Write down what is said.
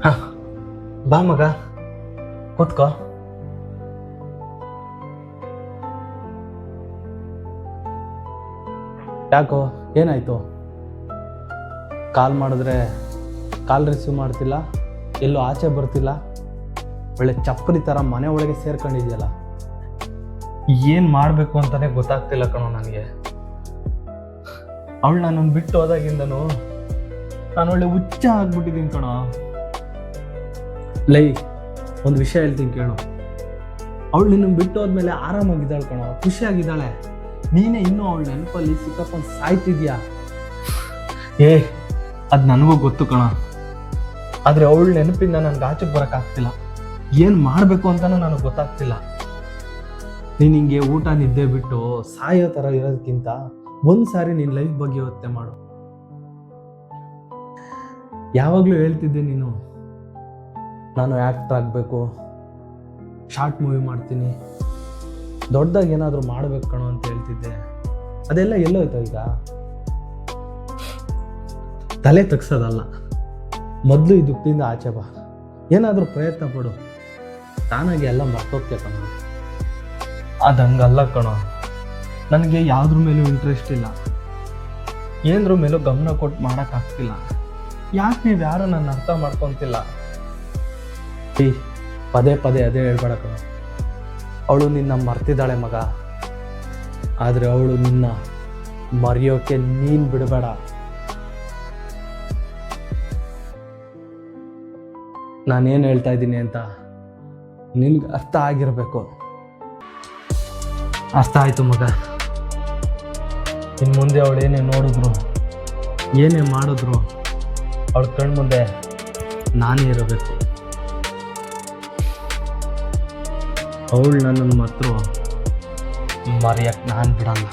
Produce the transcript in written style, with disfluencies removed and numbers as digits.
ಹ, ಬಾ ಮಗ, ಕೂತ್ಕೋ. ಯಾಕೋ, ಏನಾಯ್ತು? ಕಾಲ್ ಮಾಡಿದ್ರೆ ಕಾಲ್ ರಿಸೀವ್ ಮಾಡ್ತಿಲ್ಲ, ಎಲ್ಲೂ ಆಚೆ ಬರ್ತಿಲ್ಲ, ಒಳ್ಳೆ ಚಪ್ಪಲಿ ಥರ ಮನೆ ಒಳಗೆ ಸೇರ್ಕೊಂಡಿದ್ಯಲ್ಲ. ಏನು ಮಾಡಬೇಕು ಅಂತಲೇ ಗೊತ್ತಾಗ್ತಿಲ್ಲ ಕಣೋ ನನಗೆ. ಅವಳು ನನ್ನನ್ನು ಬಿಟ್ಟು ಹೋದಾಗಿಂದನು ನಾನು ಒಳ್ಳೆ ಹುಚ್ಚ ಆಗ್ಬಿಟ್ಟಿದ್ದೀನಿ ಕಣೋ. ಲೈ, ಒಂದು ವಿಷಯ ಹೇಳ್ತೀನಿ ಕೇಳು. ಅವಳು ನಿನ್ನ ಬಿಟ್ಟು ಹೋದ್ಮೇಲೆ ಆರಾಮಾಗಿದ್ದಾಳೆ ಕಣೋ, ಖುಷಿಯಾಗಿದ್ದಾಳೆ. ನೀನೇ ಇನ್ನೂ ಅವಳ ನೆನಪಲ್ಲಿ ಸಿಕ್ಕಾಕೊಂಡು ಸಾಯ್ತಿದ್ಯಾ. ಅದು ನನಗೂ ಗೊತ್ತು ಕಣ, ಆದರೆ ಅವಳ ನೆನಪಿಂದ ನನಗೆ ಆಚೆಗೆ ಬರೋಕ್ಕಾಗ್ತಿಲ್ಲ. ಏನು ಮಾಡಬೇಕು ಅಂತಲೂ ನನಗೆ ಗೊತ್ತಾಗ್ತಿಲ್ಲ. ನೀನು ಹಿಂಗೆ ಊಟ ನಿದ್ದೆ ಬಿಟ್ಟು ಸಾಯೋ ಥರ ಇರೋದಕ್ಕಿಂತ ಒಂದು ಸಾರಿ ನಿನ್ನ ಲೈಫ್ ಬಗ್ಗೆ ಯೋಚನೆ ಮಾಡು. ಯಾವಾಗಲೂ ಹೇಳ್ತಿದ್ದೆ ನೀನು, ನಾನು ಆ್ಯಕ್ಟರ್ ಆಗಬೇಕು, ಶಾರ್ಟ್ ಮೂವಿ ಮಾಡ್ತೀನಿ, ದೊಡ್ಡದಾಗಿ ಏನಾದರೂ ಮಾಡಬೇಕು ಕಣೋ ಅಂತ ಹೇಳ್ತಿದ್ದೆ. ಅದೆಲ್ಲ ಎಲ್ಲೋಯ್ತು ಈಗ? ತಲೆ ತಗ್ಸೋದಲ್ಲ, ಮೊದಲು ಈ ದುಃಖದಿಂದ ಆಚೆ ಬಾ, ಏನಾದರೂ ಪ್ರಯತ್ನ ಪಡು, ತಾನಾಗಿ ಎಲ್ಲ ಮರ್ತೋಗ್ತೀಯ ಕಣೋ. ಅದು ಹಂಗಲ್ಲ ಕಣೋ, ನನಗೆ ಯಾವುದ್ರ ಮೇಲೂ ಇಂಟ್ರೆಸ್ಟ್ ಇಲ್ಲ, ಏನರ ಮೇಲೂ ಗಮನ ಕೊಟ್ಟು ಮಾಡೋಕ್ಕಾಗ್ತಿಲ್ಲ. ಯಾಕೆ ನೀವು ಯಾರು ನನ್ನ ಅರ್ಥ ಮಾಡ್ಕೊತಿಲ್ಲ? ಪದೇ ಪದೇ ಅದೇ ಹೇಳ್ಬೇಡ ಕಣೋ. ಅವಳು ನಿನ್ನ ಮರ್ತಿದ್ದಾಳೆ ಮಗ, ಆದರೆ ಅವಳು ನಿನ್ನ ಮರೆಯೋಕೆ ನೀನು ಬಿಡಬೇಡ. ನಾನೇನು ಹೇಳ್ತಾ ಇದ್ದೀನಿ ಅಂತ ನಿನ್ಗೆ ಅರ್ಥ ಆಗಿರಬೇಕು. ಅರ್ಥ ಆಯಿತು ಮಗ. ಇನ್ನು ಮುಂದೆ ಅವಳು ಏನೇ ನೋಡಿದ್ರು, ಏನೇ ಮಾಡಿದ್ರು, ಅವಳ ಕಣ್ಮುಂದೆ ನಾನೇ ಇರಬೇಕು. ಅವಳು ನನ್ನನ್ನು ಮಾತ್ರ ಮರೆಯಕ್ಕೆ ನಾನು ಬಿಡಲ್ಲ.